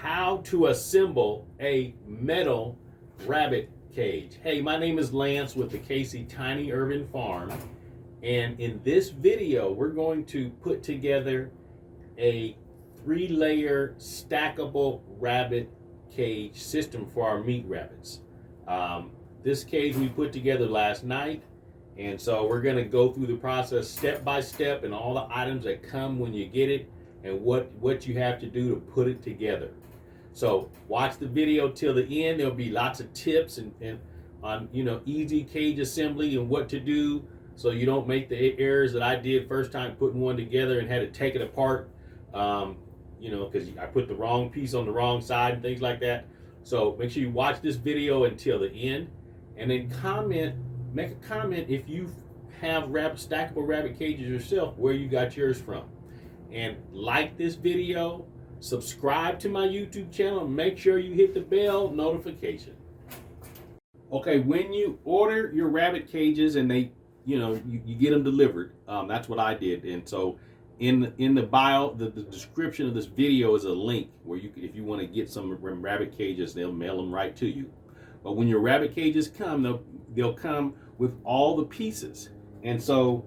how to assemble a metal rabbit cage. Hey, my name is Lance with the Casey Tiny Urban Farm, and in this video we're going to put together a 3-layer stackable rabbit cage system for our meat rabbits. This cage we put together last night, and so we're going to go through the process step by step and all the items that come when you get it and what you have to do to put it together. So watch the video till the end. There'll be lots of tips and on easy cage assembly and what to do so you don't make the errors that I did first time putting one together and had to take it apart. Because I put the wrong piece on the wrong side and things like that. So make sure you watch this video until the end, and then make a comment if you have stackable rabbit cages yourself, where you got yours from. And like this video, subscribe to my YouTube channel, and make sure you hit the bell notification. Okay, when you order your rabbit cages and they, you get them delivered, that's what I did. And so in the bio, the description of this video is a link where if you want to get some rabbit cages, they'll mail them right to you. But when your rabbit cages come, they'll come with all the pieces. And so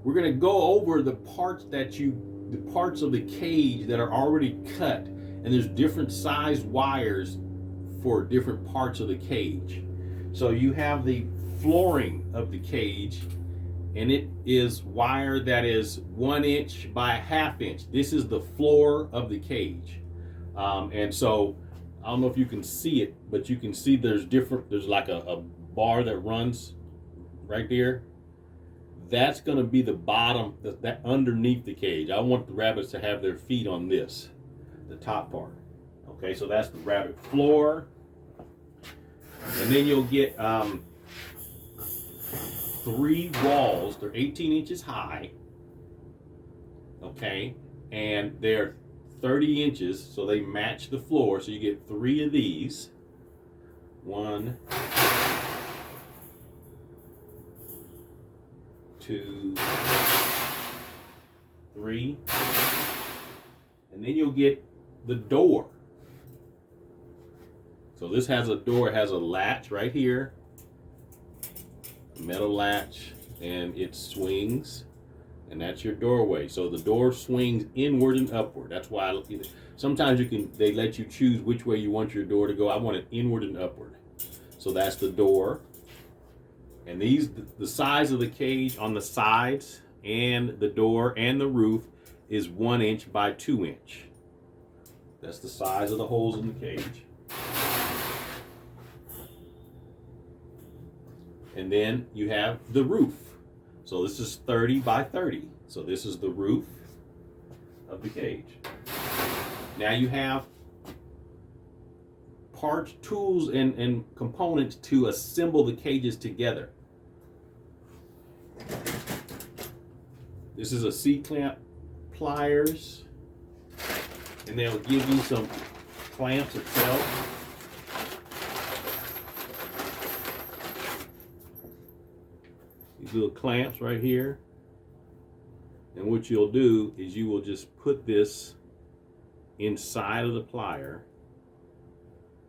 we're going to go over the parts of the cage that are already cut, and there's different size wires for different parts of the cage. So you have the flooring of the cage, and it is wire that is 1 inch by 1/2 inch. This is the floor of the cage. And so I don't know if you can see it, but you can see there's like a bar that runs right there. That's going to be the bottom, that underneath the cage. I want the rabbits to have their feet on this, the top part. Okay, so that's the rabbit floor. And then you'll get 3 walls. They're 18 inches high. Okay, and they're 30 inches, so they match the floor. So you get 3 of these. 1, 2, 3, and then you'll get the door. So this has a door, it has a latch right here, a metal latch, and it swings, and that's your doorway. So the door swings inward and upward. That's why sometimes they let you choose which way you want your door to go. I want it inward and upward. So that's the door. And the size of the cage on the sides and the door and the roof is 1 inch by 2 inch. That's the size of the holes in the cage. And then you have the roof. So this is 30 by 30. So this is the roof of the cage. Now you have parts, tools, and components to assemble the cages together. This is a C-clamp pliers, and they'll give you some clamps itself. These little clamps right here. And what you'll do is you will just put this inside of the plier,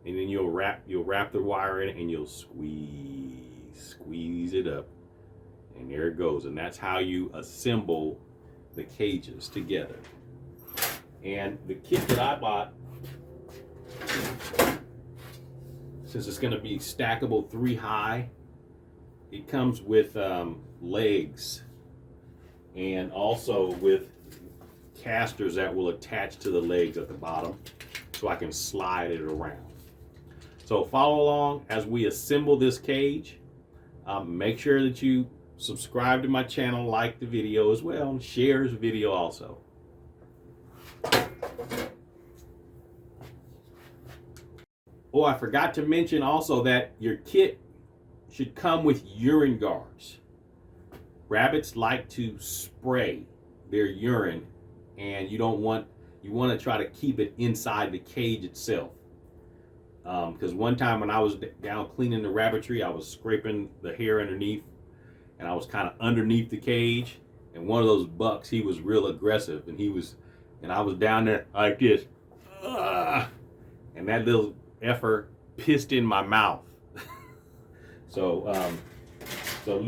and then you'll wrap the wire in it, and you'll squeeze it up, and there it goes. And that's how you assemble the cages together. And the kit that I bought, since it's going to be stackable 3 high, it comes with legs, and also with casters that will attach to the legs at the bottom, so I can slide it around. So follow along as we assemble this cage. Make sure that you subscribe to my channel, like the video as well, and share this video also. Oh, I forgot to mention also that your kit should come with urine guards. Rabbits like to spray their urine, and you want to try to keep it inside the cage itself. Because one time when I was down cleaning the rabbitry, I was scraping the hair underneath, and I was kind of underneath the cage, and one of those bucks, he was real aggressive, and I was down there like this, and that little effer pissed in my mouth. So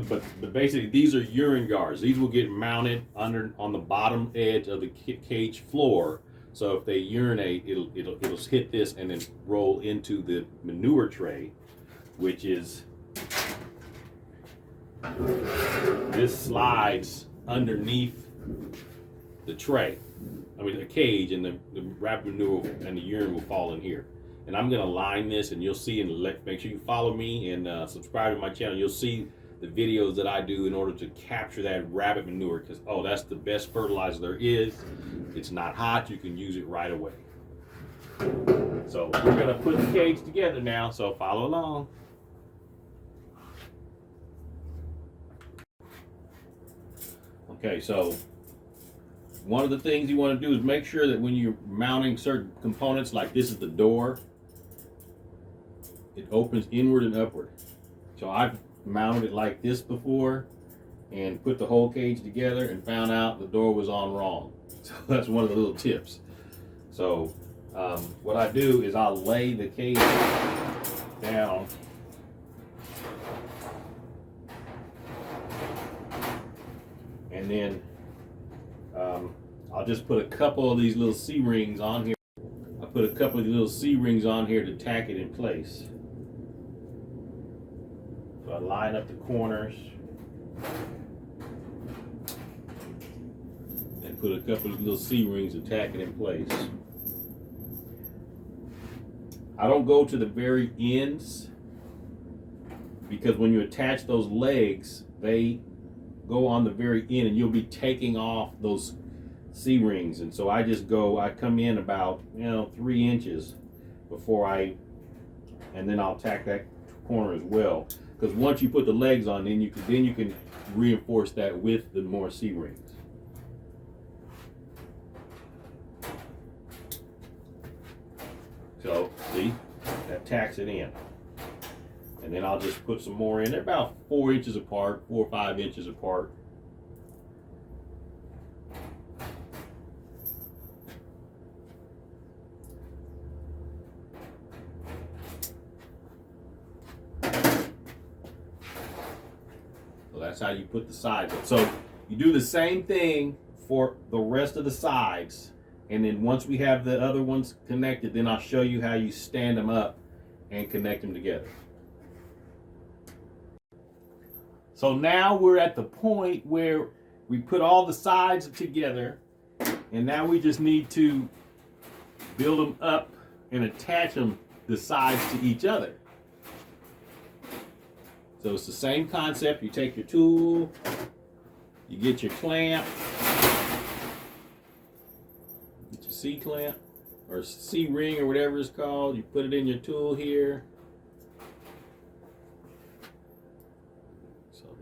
but basically these are urine guards. These will get mounted on the bottom edge of the cage floor. So if they urinate, it'll hit this and then roll into the manure tray, which is, this slides underneath the tray. I mean the cage, and the rabbit manure and the urine will fall in here. And I'm gonna line this, and you'll see, and make sure you follow me and subscribe to my channel. You'll see the videos that I do in order to capture that rabbit manure, because that's the best fertilizer there is. It's not hot, you can use it right away. So we're gonna put the cage together now, so follow along. Okay, so one of the things you want to do is make sure that when you're mounting certain components, like this is the door, it opens inward and upward. So I've mounted it like this before and put the whole cage together and found out the door was on wrong. So that's one of the little tips. So what I do is I'll lay the cage down and then I'll just put a couple of these little C-rings on here. I put a couple of these little C-rings on here to tack it in place. So I line up the corners and put a couple of little C-rings to tack it in place. I don't go to the very ends, because when you attach those legs, they go on the very end and you'll be taking off those C-rings. And so I come in about 3 inches before and then I'll tack that corner as well. Because once you put the legs on, then you can reinforce that with the more C-rings. So see, that tacks it in. And then I'll just put some more in. They're about 4 inches apart, 4 or 5 inches apart. So that's how you put the sides up. So you do the same thing for the rest of the sides. And then once we have the other ones connected, then I'll show you how you stand them up and connect them together. So now we're at the point where we put all the sides together, and now we just need to build them up and attach them, the sides, to each other. So it's the same concept. You take your tool, you get your clamp, get your C-clamp or C-ring or whatever it's called. You put it in your tool here.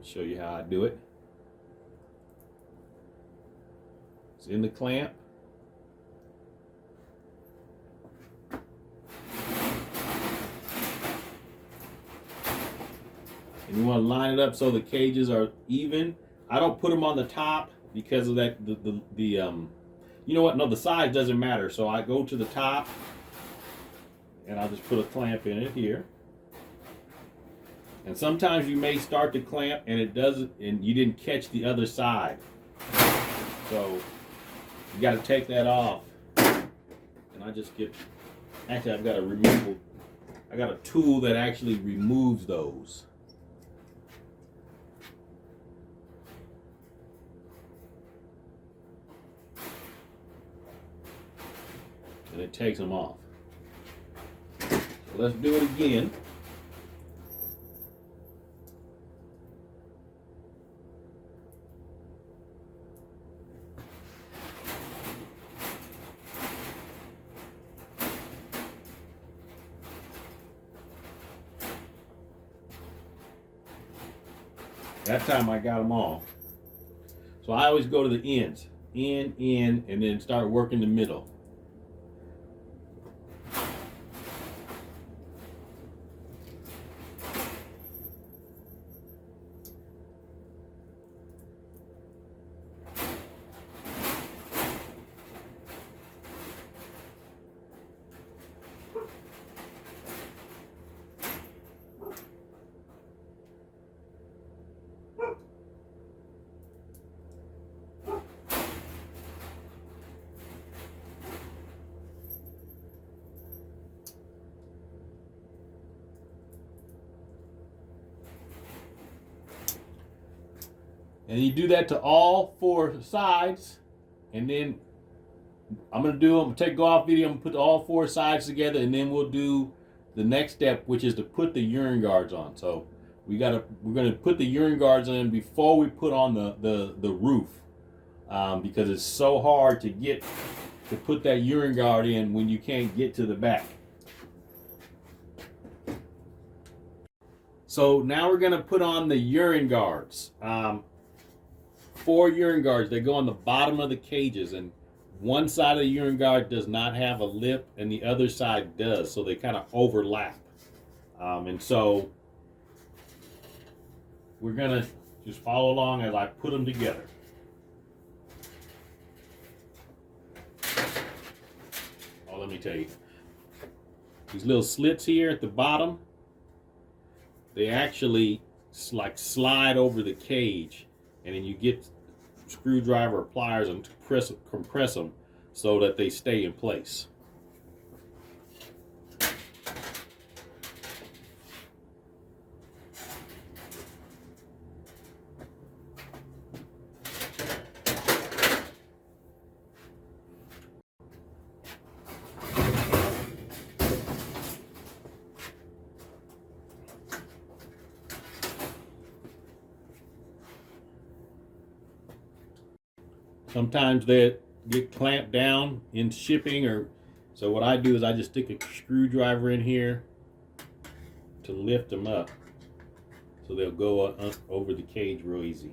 Show you how I do it. It's in the clamp. And you want to line it up so the cages are even. I don't put them on the top because of that. You know what? No, the size doesn't matter. So I go to the top and I'll just put a clamp in it here. And sometimes you may start the clamp and it doesn't, and you didn't catch the other side. So you got to take that off. And I just actually I've got I got a tool that actually removes those. And it takes them off. So let's do it again. That time I got them off. So I always go to the ends. In, and then start working the middle. And you do that to all 4 sides. And then I'm going to go off video and put all 4 sides together, and then we'll do the next step, which is to put the urine guards on. So we're going to put the urine guards in before we put on the roof, because it's so hard to put that urine guard in when you can't get to the back. So now we're going to put on the urine guards. 4 urine guards. They go on the bottom of the cages, and one side of the urine guard does not have a lip and the other side does, so they kind of overlap. And so we're going to just follow along as I put them together. Oh, let me tell you. These little slits here at the bottom, they actually like slide over the cage, and then you get screwdriver or pliers and compress them so that they stay in place. Sometimes they get clamped down in shipping, so what I do is I just stick a screwdriver in here to lift them up, so they'll go over the cage real easy.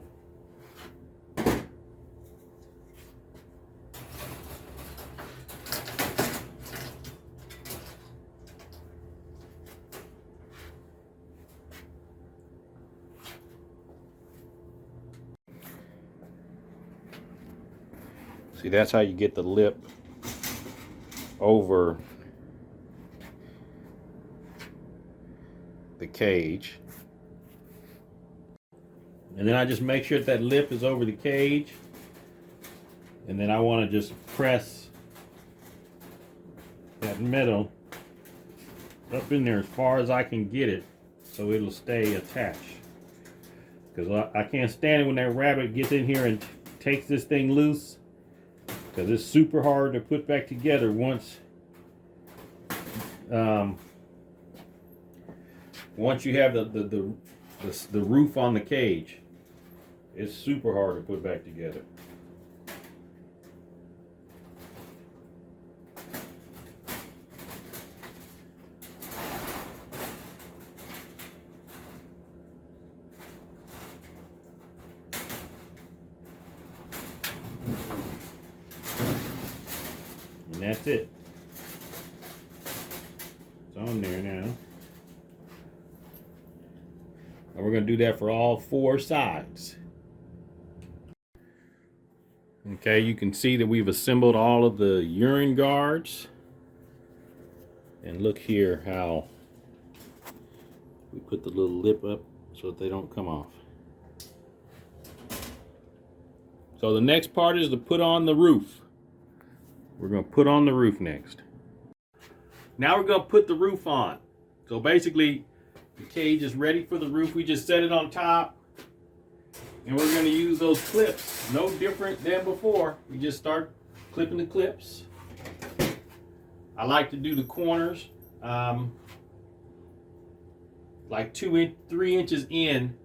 See, that's how you get the lip over the cage. And then I just make sure that lip is over the cage. And then I want to just press that metal up in there as far as I can get it, so it'll stay attached. Because I can't stand it when that rabbit gets in here and takes this thing loose, because it's super hard to put back together once you have the roof on the cage. It's super hard to put back together. And that's it. It's on there now. And we're going to do that for all 4 sides. Okay, you can see that we've assembled all of the urine guards. And look here how we put the little lip up so that they don't come off. So the next part is to put on the roof. We're going to put on the roof next. Now we're going to put the roof on. So basically, the cage is ready for the roof. We just set it on top, and we're going to use those clips. No different than before. We just start clipping the clips. I like to do the corners like 3 inches in,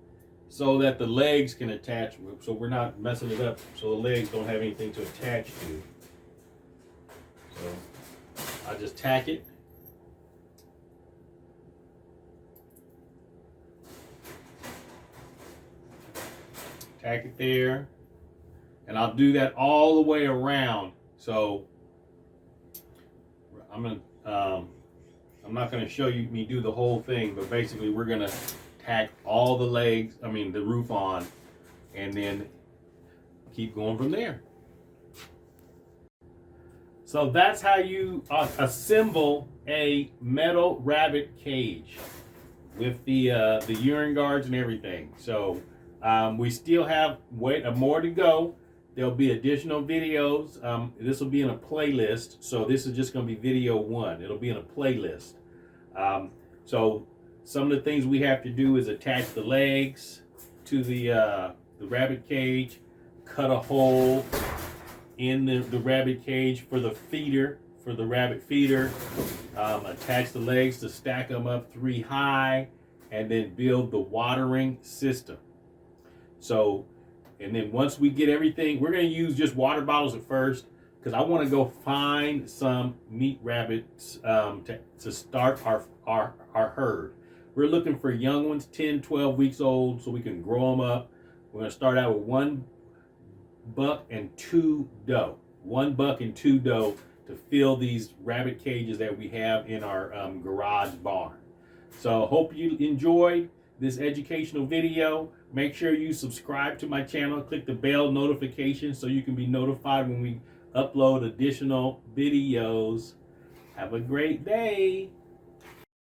so that the legs can attach, so we're not messing it up, so the legs don't have anything to attach to. So I just tack it. Tack it there. And I'll do that all the way around. So I'm not gonna show you me do the whole thing, but basically we're gonna tack all the legs, the roof on, and then keep going from there. So that's how you assemble a metal rabbit cage with the urine guards and everything. So we still have more to go. There'll be additional videos. This will be in a playlist. So this is just going to be video 1. It'll be in a playlist. So some of the things we have to do is attach the legs to the the rabbit cage, cut a hole in the rabbit cage for the feeder, for the rabbit feeder, attach the legs to stack them up 3 high, and then build the watering system. So, and then once we get everything, we're going to use just water bottles at first, because I want to go find some meat rabbits to start our herd. We're looking for young ones, 10, 12 weeks old, so we can grow them up. We're going to start out with 1 buck and 2 doe. 1 buck and 2 doe to fill these rabbit cages that we have in our garage barn. So hope you enjoyed this educational video. Make sure you subscribe to my channel. Click the bell notification so you can be notified when we upload additional videos. Have a great day.